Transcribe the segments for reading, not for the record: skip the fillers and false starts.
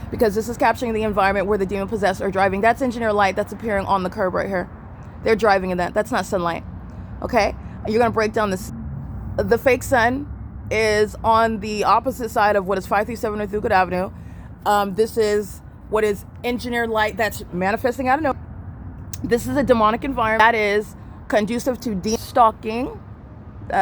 because this is capturing the environment where the demon possessed are driving. That's engineer light that's appearing on the curb right here. They're driving in that. That's not sunlight. Okay? You're going to break down this. The fake sun is on the opposite side of what is 537 North Euclid Avenue. This is what is engineered light that's manifesting out of nowhere. This is a demonic environment that is conducive to stalking.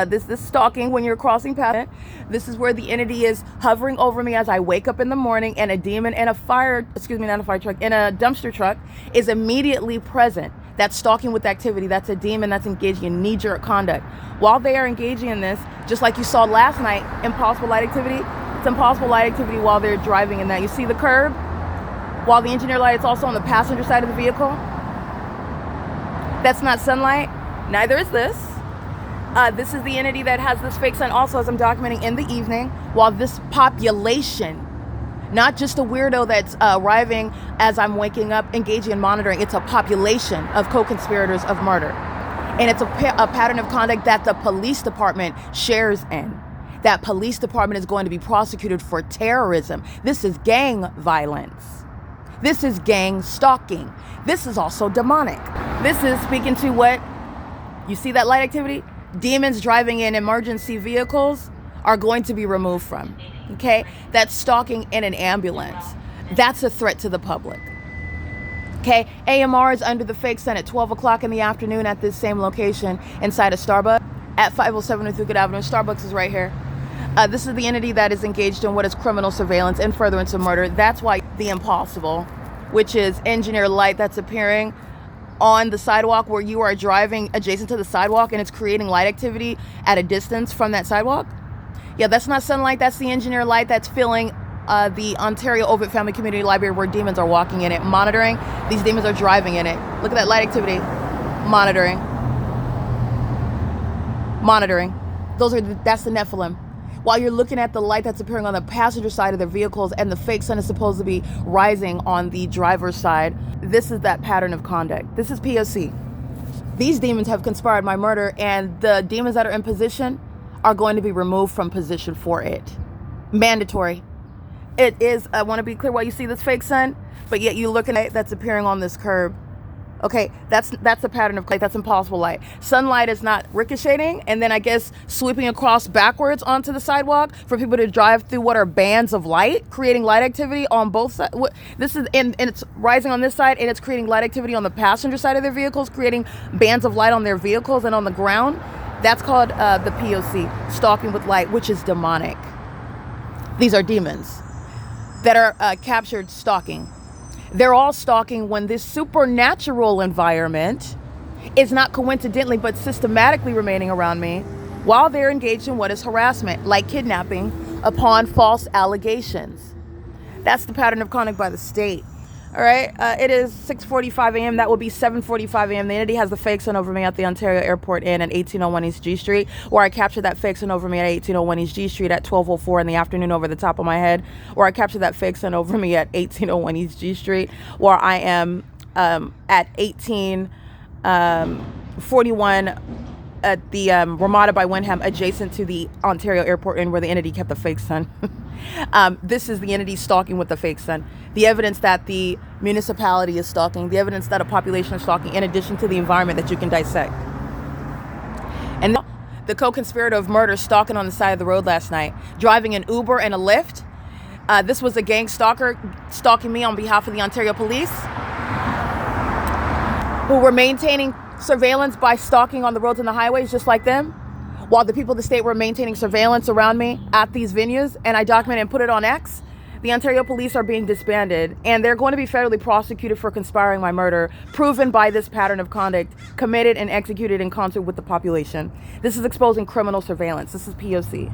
This is stalking when you're crossing paths. This is where the entity is hovering over me as I wake up in the morning, and a demon in a in a dumpster truck is immediately present. That's stalking with activity. That's a demon that's engaging in knee-jerk conduct. While they are engaging in this, just like you saw last night, impossible light activity, it's impossible light activity while they're driving in that. You see the curb? While the engineer light is also on the passenger side of the vehicle. That's not sunlight. Neither is this. This is the entity that has this fake sun also, as I'm documenting, in the evening, while this population, not just a weirdo that's arriving as I'm waking up, engaging in monitoring, it's a population of co-conspirators of murder. And it's a pattern of conduct that the police department shares in. That police department is going to be prosecuted for terrorism. This is gang violence. This is gang stalking. This is also demonic. This is speaking to what, you see that light activity? Demons driving in emergency vehicles are going to be removed from. Okay? That's stalking in an ambulance. That's a threat to the public. Okay? AMR is under the fake sun at 12 o'clock in the afternoon at this same location inside a Starbucks at 507 North Euclid Avenue. Starbucks is right here. This is the entity that is engaged in what is criminal surveillance and furtherance of murder. That's why the impossible, which is engineer light that's appearing on the sidewalk where you are driving adjacent to the sidewalk, and it's creating light activity at a distance from that sidewalk. Yeah, that's not sunlight. That's the engineer light that's filling the Ontario Ovid Family Community Library where demons are walking in it, monitoring. These demons are driving in it. Look at that light activity. Monitoring. That's the Nephilim. While you're looking at the light that's appearing on the passenger side of their vehicles, and the fake sun is supposed to be rising on the driver's side, this is that pattern of conduct. This is P.O.C. These demons have conspired my murder, and the demons that are in position are going to be removed from position for it. Mandatory. It is, I want to be clear, while you see this fake sun, but yet you're looking at it that's appearing on this curb. Okay, that's a pattern of light. That's impossible light. Sunlight is not ricocheting and then I guess sweeping across backwards onto the sidewalk for people to drive through what are bands of light, creating light activity on both sides. This is and it's rising on this side, and it's creating light activity on the passenger side of their vehicles, creating bands of light on their vehicles and on the ground. That's called the P.O.C, stalking with light, which is demonic. These are demons that are captured stalking. They're all stalking when this supernatural environment is not coincidentally but systematically remaining around me while they're engaged in what is harassment, like kidnapping upon false allegations. That's the pattern of conduct by the state. All right, it is 6:45 a.m. That will be 7:45 a.m. The entity has the fake sun over me at the Ontario Airport Inn at 1801 East G Street, where I captured that fake sun over me at 1801 East G Street at 12:04 in the afternoon over the top of my head, where I captured that fake sun over me at 1801 East G Street, where I am at 1841 at the Ramada by Wyndham, adjacent to the Ontario Airport Inn, where the entity kept the fake sun. This is the entity stalking with the fake sun. The evidence that the municipality is stalking, the evidence that a population is stalking, in addition to the environment that you can dissect. And the co-conspirator of murder stalking on the side of the road last night, driving an Uber and a Lyft. This was a gang stalker stalking me on behalf of the Ontario Police, who were maintaining surveillance by stalking on the roads and the highways just like them, while the people of the state were maintaining surveillance around me at these venues, and I documented and put it on X. The Ontario Police are being disbanded, and they're going to be federally prosecuted for conspiring my murder, proven by this pattern of conduct committed and executed in concert with the population. This is exposing criminal surveillance. This is P.O.C.